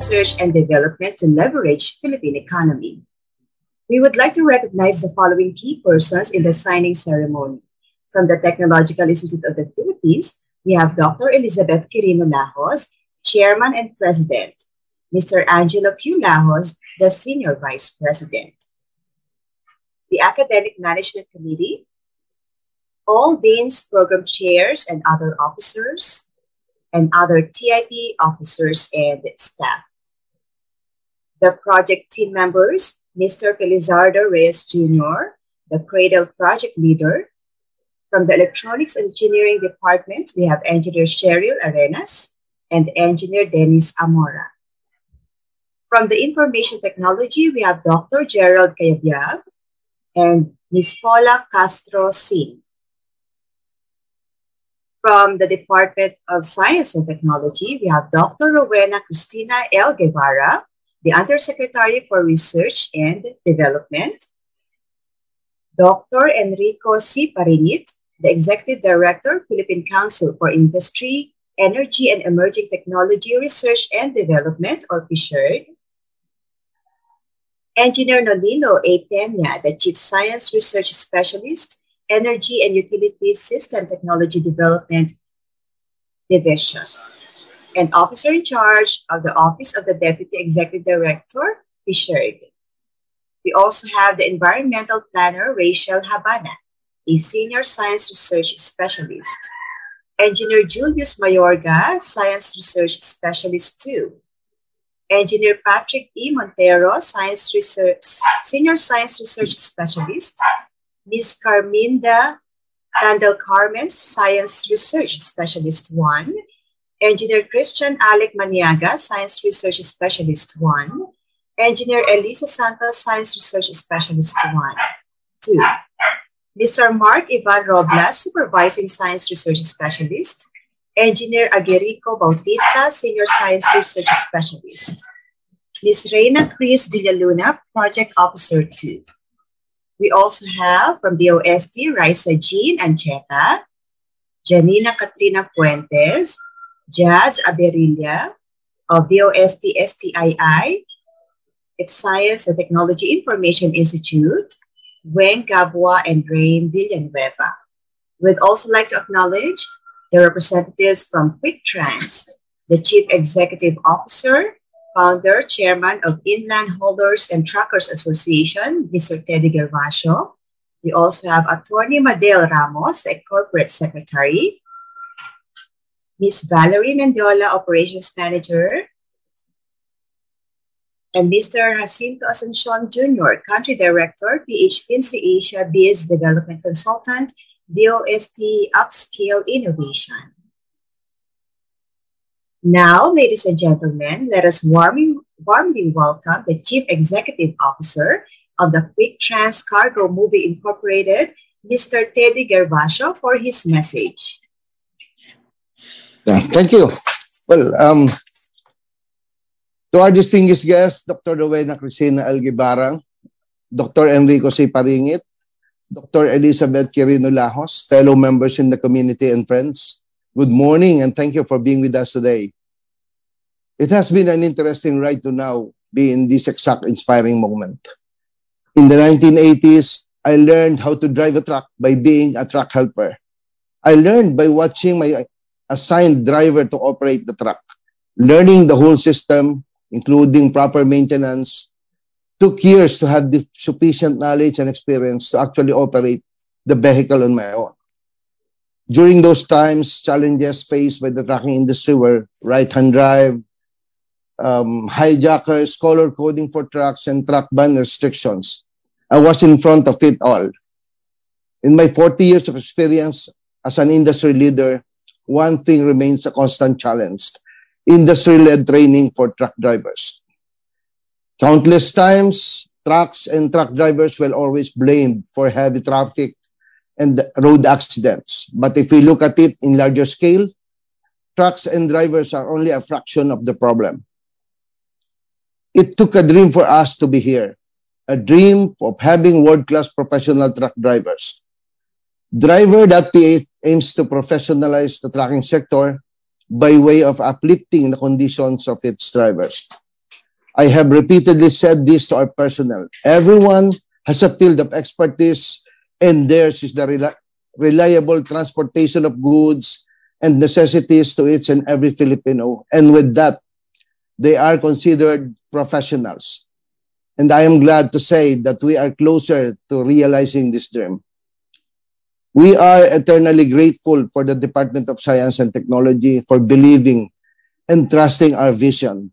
research and development to leverage Philippine economy. We would like to recognize the following key persons in the signing ceremony. From the Technological Institute of the Philippines, we have Dr. Elizabeth Quirino Lajos, Chairman and President. Mr. Angelo Q. Lajos, the Senior Vice President. The Academic Management Committee, all deans, program chairs, and other officers, and other TIP officers and staff. The project team members, Mr. Felizardo Reyes Jr., the CRADLE project leader. From the Electronics Engineering Department, we have Engineer Cheryl Arenas and Engineer Dennis Amora. From the Information Technology, we have Dr. Gerald Cayabyab and Ms. Paula Castro Sin. From the Department of Science and Technology, we have Dr. Rowena Cristina L. Guevara, the Undersecretary for Research and Development. Dr. Enrico C. Parinit, the Executive Director, Philippine Council for Industry, Energy and Emerging Technology Research and Development, or PSERD. Engineer Nonilo A. Peña, the Chief Science Research Specialist, Energy and Utility System Technology Development Division, and Officer in Charge of the Office of the Deputy Executive Director, PSERD. We also have the Environmental Planner, Rachel Habana, a Senior Science Research Specialist. Engineer Julius Mayorga, Science Research Specialist 2. Engineer Patrick E. Montero, Senior Science Research Specialist. Ms. Carminda Tandal Carmen, Science Research Specialist 1. Engineer Christian Alec Maniaga, Science Research Specialist 1. Engineer Elisa Santos, Science Research Specialist 2. Mr. Mark Ivan Roblas, Supervising Science Research Specialist. Engineer Aguerico Bautista, Senior Science Research Specialist. Ms. Reina Cris Villaluna, Project Officer 2. We also have from the OST, Raisa Jean Ancheta, Janina Katrina Fuentes, Jazz Aberilla of the OST STII, its Science and Technology Information Institute, Weng Gabua and Rain Villanueva. We'd also like to acknowledge the representatives from Quicktrans, the Chief Executive Officer, Founder, Chairman of Inland Haulers and Truckers Association, Mr. Teddy Gervasio. We also have Attorney Madel Ramos, the Corporate Secretary, Ms. Valerie Mendiola, Operations Manager, and Mr. Jacinto Asuncion Jr., Country Director, PH Finci Asia Biz Development Consultant, DOST Upscale Innovation. Now, ladies and gentlemen, let us warmly welcome the Chief Executive Officer of the Quicktrans Cargo Moving Inc, Mr. Teddy Gervasio, for his message. Thank you. Well, to our distinguished guests, Dr. Rowena Cristina L. Guevara, Dr. Enrico C. Paringit, Dr. Elizabeth Quirino Lajos, fellow members in the community and friends, good morning and thank you for being with us today. It has been an interesting ride to now be in this exact inspiring moment. In the 1980s, I learned how to drive a truck by being a truck helper. I learned by watching my assigned driver to operate the truck. Learning the whole system, including proper maintenance, took years to have the sufficient knowledge and experience to actually operate the vehicle on my own. During those times, challenges faced by the trucking industry were right-hand drive, hijackers, color coding for trucks, and truck ban restrictions. I was in front of it all. In my 40 years of experience as an industry leader, one thing remains a constant challenge: industry-led training for truck drivers. Countless times, trucks and truck drivers were always blamed for heavy traffic and road accidents. But if we look at it in larger scale, trucks and drivers are only a fraction of the problem. It took a dream for us to be here, a dream of having world-class professional truck drivers. Driver.ph aims to professionalize the trucking sector by way of uplifting the conditions of its drivers. I have repeatedly said this to our personnel. Everyone has a field of expertise, and theirs is the reliable transportation of goods and necessities to each and every Filipino. And with that, they are considered professionals. And I am glad to say that we are closer to realizing this dream. We are eternally grateful for the Department of Science and Technology for believing and trusting our vision.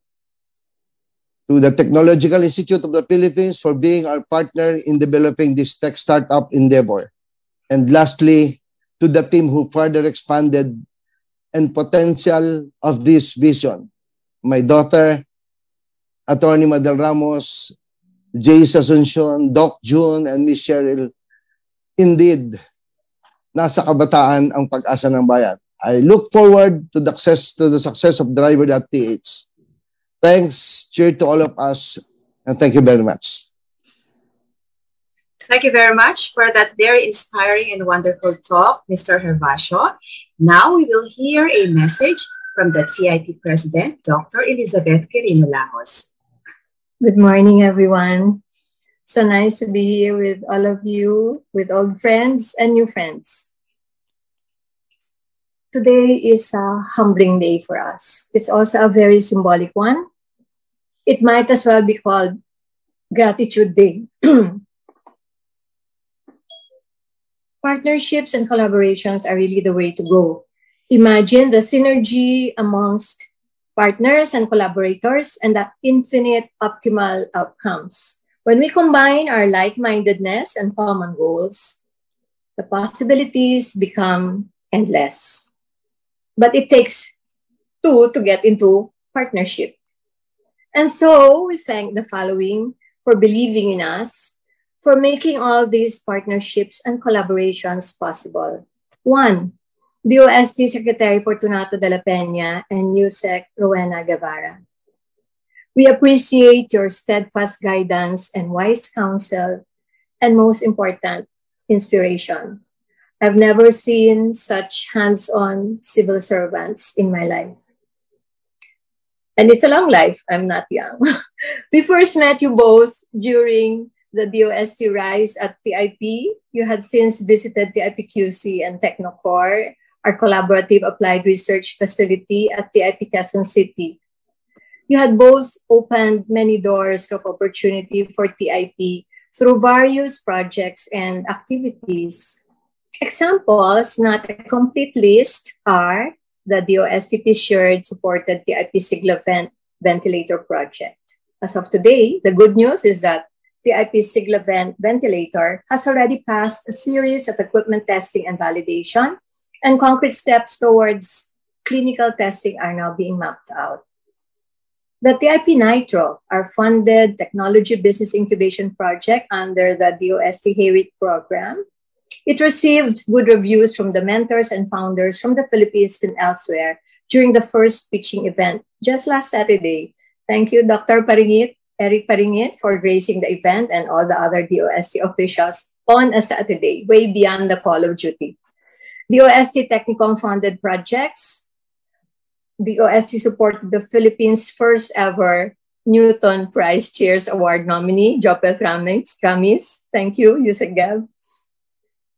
To the Technological Institute of the Philippines for being our partner in developing this tech startup endeavor. And lastly, to the team who further expanded and potential of this vision. My daughter, Attorney Madel Ramos, Jace Asuncion, Doc June, and Miss Cheryl. Indeed, nasa kabataan ang pag-asa ng bayan. I look forward to the success of driver.ph. Thanks, cheer to all of us, and thank you very much. Thank you very much for that very inspiring and wonderful talk, Mr. Gervasio. Now we will hear a message from the TIP President, Dr. Elizabeth Quirino Lahos. Good morning, everyone. So nice to be here with all of you, with old friends and new friends. Today is a humbling day for us. It's also a very symbolic one. It might as well be called Gratitude Day. Partnerships and collaborations are really the way to go. Imagine the synergy amongst partners and collaborators and the infinite optimal outcomes. When we combine our like-mindedness and common goals, the possibilities become endless. But it takes two to get into partnership. And so we thank the following for believing in us, for making all these partnerships and collaborations possible. 1, DOST Secretary Fortunato de la Peña and NUSEC Rowena Guevara. We appreciate your steadfast guidance and wise counsel, and most important, inspiration. I've never seen such hands-on civil servants in my life. And it's a long life. I'm not young. We first met you both during the DOST Rise at TIP. You had since visited TIPQC and Technocore, our collaborative applied research facility at TIP Quezon City. You had both opened many doors of opportunity for TIP through various projects and activities. Examples, not a complete list, are the DOSTP shared supported TIP Sigla ventilator project. As of today, the good news is that TIP Sigla ventilator has already passed a series of equipment testing and validation, and concrete steps towards clinical testing are now being mapped out. The TIP Nitro, our funded technology business incubation project under the DOST HERIC program, it received good reviews from the mentors and founders from the Philippines and elsewhere during the first pitching event just last Saturday. Thank you, Dr. Paringit, Eric Paringit, for gracing the event and all the other DOST officials on a Saturday, way beyond the call of duty. DOST Technicom funded projects. DOST supported the Philippines' first ever Newton Prize Chairs Award nominee, Jopel Ramis. Thank you, Yusek Gab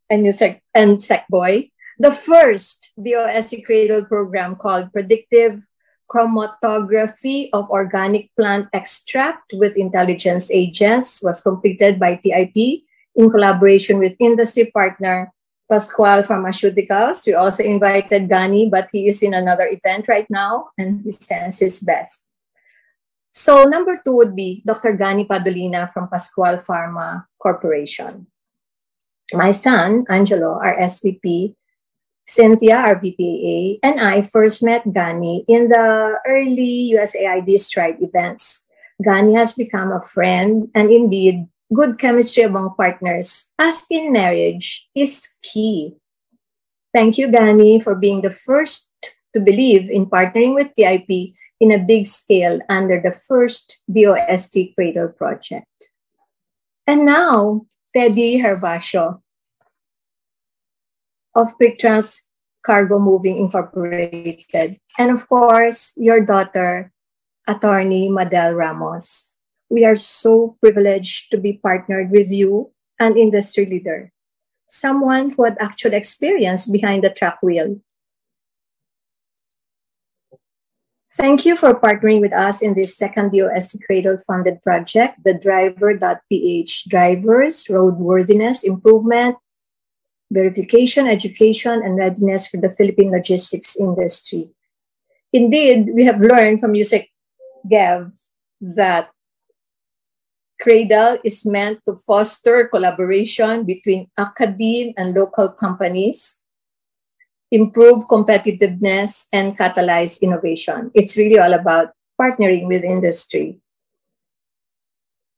and SecBoy. The first DOST CRADLE program called Predictive Chromatography of Organic Plant Extract with Intelligence Agents was completed by TIP in collaboration with industry partner Pascual Pharmaceuticals. We also invited Gani, but he is in another event right now and he sends his best. So number 2 would be Dr. Gani Padolina from Pascual Pharma Corporation. My son, Angelo, our SVP, Cynthia, our VPAA, and I first met Gani in the early USAID Stride events. Gani has become a friend, and indeed, good chemistry among partners, as in marriage, is key. Thank you, Gani, for being the first to believe in partnering with TIP in a big scale under the first DOST CRADLE project. And now, Teddy Gervasio of Quicktrans Cargo Moving Incorporated. And of course, your daughter, Attorney Madel Ramos. We are so privileged to be partnered with you, an industry leader, someone who had actual experience behind the truck wheel. Thank you for partnering with us in this second DOST CRADLE funded project, the Driver.ph Drivers Roadworthiness Improvement, Verification, Education, and Readiness for the Philippine Logistics Industry. Indeed, we have learned from Yusek Gav that CRADLE is meant to foster collaboration between academe and local companies, improve competitiveness, and catalyze innovation. It's really all about partnering with industry.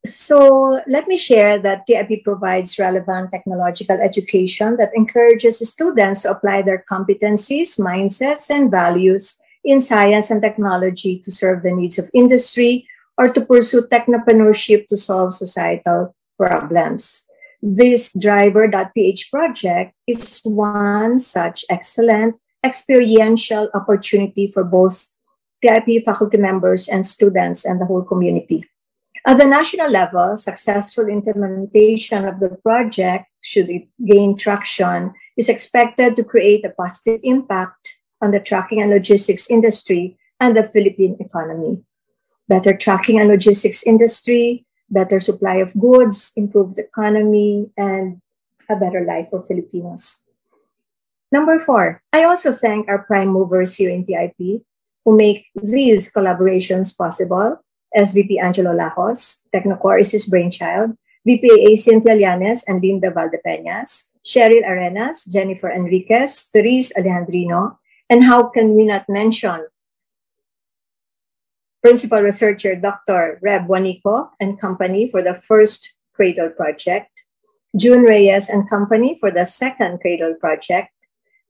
So let me share that TIP provides relevant technological education that encourages students to apply their competencies, mindsets, and values in science and technology to serve the needs of industry or to pursue technopreneurship to solve societal problems. This Driver.ph project is one such excellent experiential opportunity for both TIP faculty members and students and the whole community. At the national level, successful implementation of the project, should it gain traction, is expected to create a positive impact on the trucking and logistics industry and the Philippine economy. Better trucking and logistics industry, better supply of goods, improved economy, and a better life for Filipinos. Number 4, I also thank our prime movers here in TIP who make these collaborations possible. SVP Angelo Lajos, Technocore is his brainchild, VPAA Cynthia Llanes and Linda Valdepeñas, Cheryl Arenas, Jennifer Enriquez, Therese Alejandrino, and how can we not mention Principal Researcher Dr. Reb Juanico and Company for the first CRADLE project, June Reyes and Company for the second CRADLE project,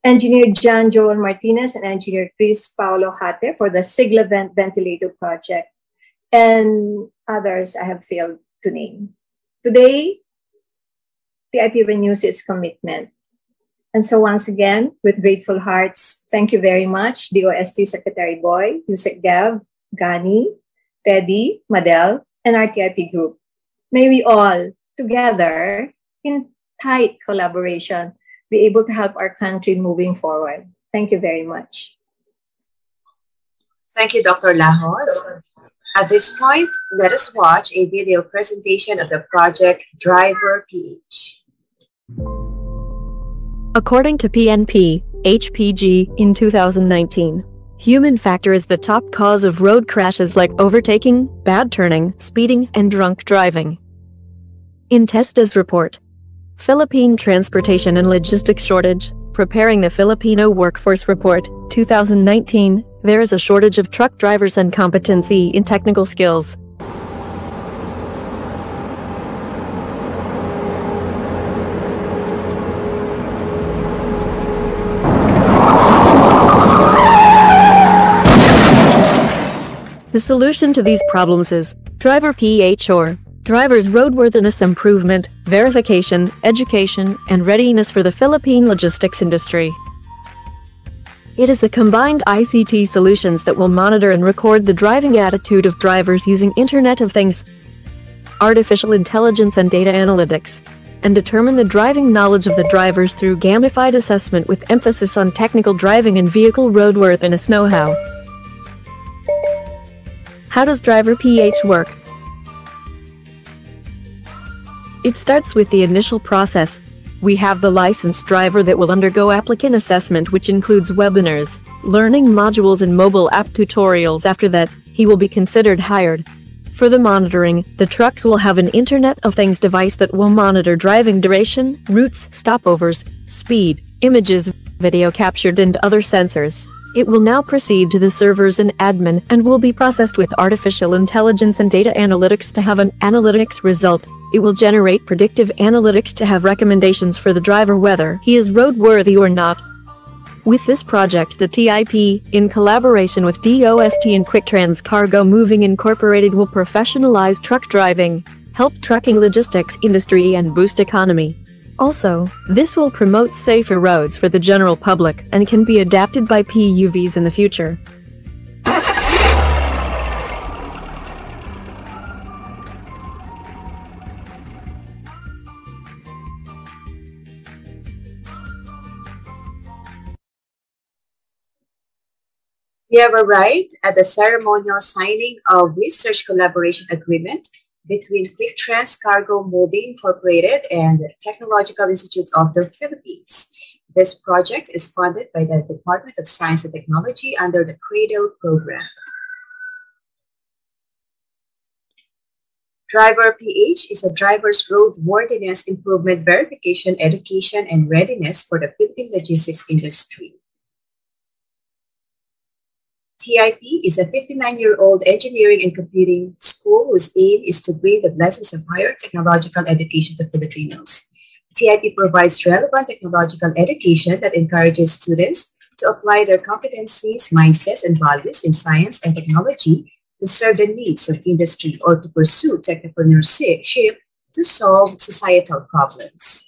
Engineer John Joel Martinez and Engineer Chris Paolo Hate for the Siglavent Ventilator project, and others I have failed to name. Today, TIP renews its commitment. And so once again, with grateful hearts, thank you very much, DOST Secretary Boy, Yusek Gav, Gani, Teddy, Madel, and our TIP group. May we all, together, in tight collaboration, be able to help our country moving forward. Thank you very much. Thank you, Dr. Lajos. At this point, let us watch a video presentation of the project Driver.ph. According to PNP, HPG, in 2019, human factor is the top cause of road crashes like overtaking, bad turning, speeding, and drunk driving. In Testa's report, Philippine Transportation and Logistics Shortage, Preparing the Filipino Workforce Report, 2019, there is a shortage of truck drivers and competency in technical skills. The solution to these problems is Driver.ph, or Drivers Roadworthiness Improvement, Verification, Education, and Readiness for the Philippine Logistics Industry. It is a combined ICT solutions that will monitor and record the driving attitude of drivers using Internet of Things, artificial intelligence and data analytics, and determine the driving knowledge of the drivers through gamified assessment with emphasis on technical driving and vehicle roadworthiness know-how. How does Driver.ph work? It starts with the initial process. We have the licensed driver that will undergo applicant assessment, which includes webinars, learning modules, and mobile app tutorials. After that, he will be considered hired. For the monitoring, the trucks will have an Internet of Things device that will monitor driving duration, routes, stopovers, speed, images, video captured, and other sensors. It will now proceed to the servers and admin and will be processed with artificial intelligence and data analytics to have an analytics result. It will generate predictive analytics to have recommendations for the driver whether he is roadworthy or not. With this project, the TIP, in collaboration with DOST and Quicktrans Cargo Moving Inc, will professionalize truck driving, help trucking logistics industry, and boost economy. Also, this will promote safer roads for the general public and can be adapted by PUVs in the future. We have arrived at the ceremonial signing of research collaboration agreement between Quicktrans Cargo Moving Inc. and the Technological Institute of the Philippines. This project is funded by the Department of Science and Technology under the CRADLE program. Driver PH is a driver's roadworthiness improvement verification, education, and readiness for the Philippine logistics industry. TIP is a 59-year-old engineering and computing school whose aim is to bring the blessings of higher technological education to Filipinos. TIP provides relevant technological education that encourages students to apply their competencies, mindsets, and values in science and technology to serve the needs of industry or to pursue entrepreneurship to solve societal problems.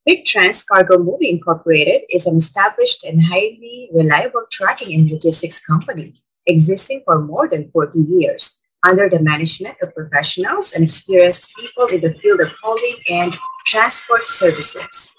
Quicktrans Cargo Moving Incorporated is an established and highly reliable tracking and logistics company existing for more than 40 years under the management of professionals and experienced people in the field of hauling and transport services.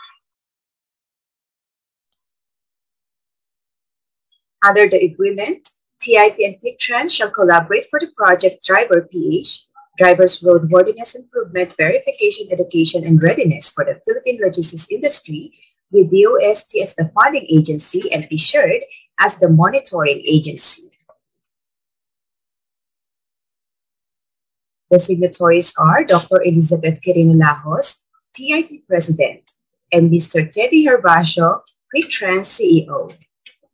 Under the agreement, TIP and Quicktrans shall collaborate for the project Driver PH, Driver's Roadworthiness Improvement Verification, Education, and Readiness for the Philippine logistics industry, with DOST as the funding agency and Assured as the monitoring agency. The signatories are Dr. Elizabeth Quirino Lajos, TIP President, and Mr. Teddy Herbacio, Quicktrans CEO.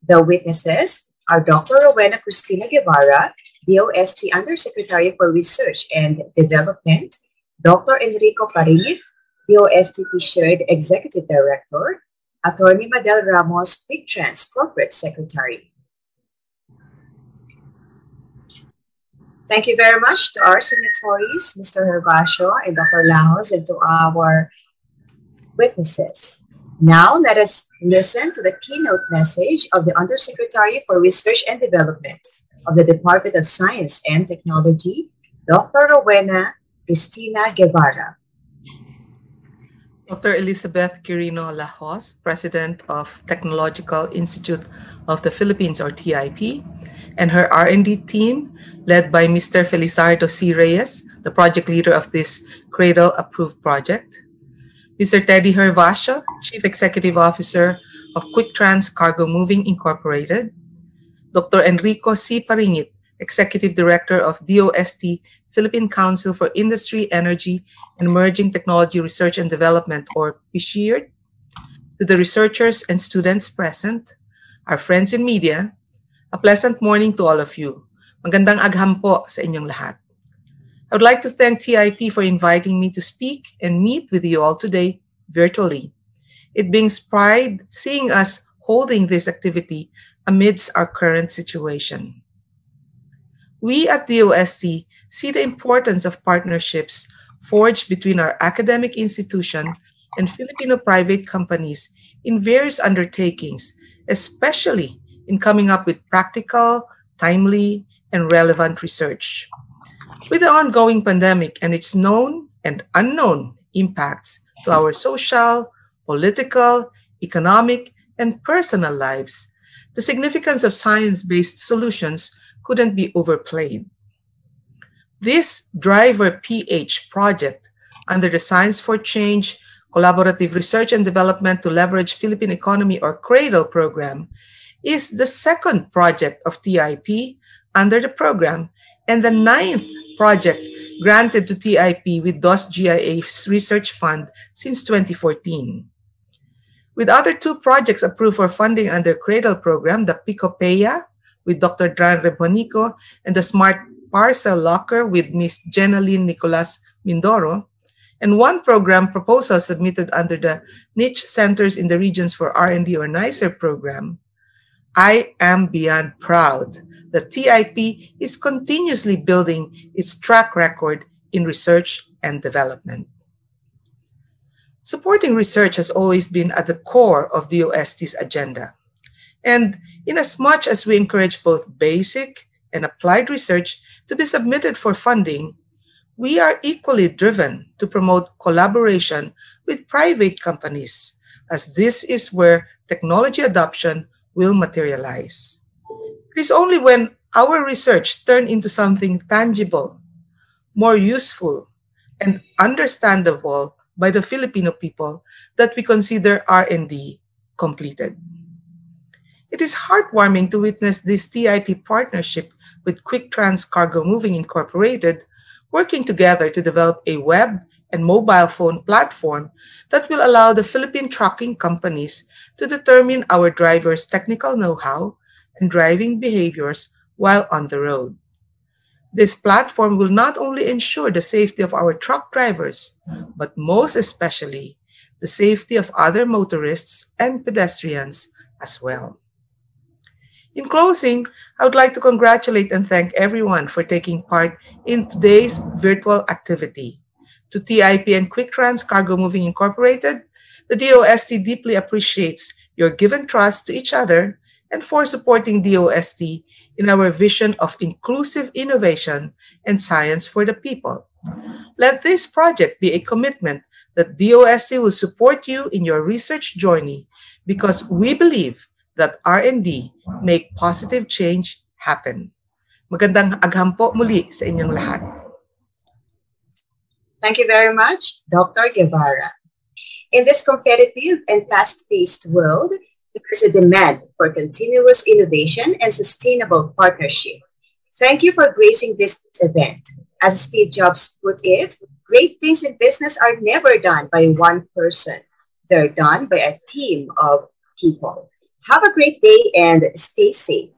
The witnesses are Dr. Rowena Cristina Guevara, DOST Undersecretary for Research and Development, Dr. Enrico Parinit, DOST Assured Executive Director, Attorney Madel Ramos, Quicktrans Corporate Secretary. Thank you very much to our signatories, Mr. Herbacio and Dr. Lajos, and to our witnesses. Now, let us listen to the keynote message of the Undersecretary for Research and Development of the Department of Science and Technology, Dr. Rowena Cristina Guevara. Dr. Elizabeth Quirino Lajos, President of Technological Institute of the Philippines, or TIP, and her R&D team, led by Mr. Felizardo C. Reyes, the project leader of this CRADLE-approved project. Mr. Teddy Herbacio, Chief Executive Officer of Quicktrans Cargo Moving Incorporated. Dr. Enrico C. Parinit, Executive Director of DOST Philippine Council for Industry, Energy, and Emerging Technology Research and Development, or PSEARD. To the researchers and students present, our friends in media, a pleasant morning to all of you. Magandang agham po sa inyong lahat. I would like to thank TIP for inviting me to speak and meet with you all today virtually. It brings pride seeing us holding this activity amidst our current situation. We at DOST see the importance of partnerships forged between our academic institution and Filipino private companies in various undertakings, especially in coming up with practical, timely, and relevant research. With the ongoing pandemic and its known and unknown impacts to our social, political, economic, and personal lives, the significance of science-based solutions couldn't be overplayed. This Driver PH project, under the Science for Change Collaborative Research and Development to Leverage Philippine Economy, or CRADLE program, is the second project of TIP under the program and the 9th project granted to TIP with DOST-GIA's research fund since 2014. With other 2 projects approved for funding under CRADLE program, the Picopeya with Dr. Dran Rebonico and the Smart Parcel Locker with Ms. Jenaline Nicolas Mindoro, and 1 program proposal submitted under the Niche Centers in the Regions for R&D, or NICER program, I am beyond proud that TIP is continuously building its track record in research and development. Supporting research has always been at the core of DOST's agenda. And inasmuch as we encourage both basic and applied research to be submitted for funding, we are equally driven to promote collaboration with private companies, as this is where technology adoption will materialize. It is only when our research turns into something tangible, more useful, and understandable by the Filipino people that we consider R&D completed. It is heartwarming to witness this TIP partnership with Quicktrans Cargo Moving Incorporated working together to develop a web and mobile phone platform that will allow the Philippine trucking companies to determine our drivers' technical know-how and driving behaviors while on the road. This platform will not only ensure the safety of our truck drivers, but most especially the safety of other motorists and pedestrians as well. In closing, I would like to congratulate and thank everyone for taking part in today's virtual activity. To TIP and Quicktrans Cargo Moving Incorporated, the DOST deeply appreciates your given trust to each other and for supporting DOST in our vision of inclusive innovation and science for the people. Let this project be a commitment that DOST will support you in your research journey because we believe that R&D make positive change happen. Magandang agham po muli sa inyong lahat. Thank you very much, Dr. Guevara. In this competitive and fast-paced world, there is a demand for continuous innovation and sustainable partnership. Thank you for gracing this event. As Steve Jobs put it, great things in business are never done by one person. They're done by a team of people. Have a great day and stay safe.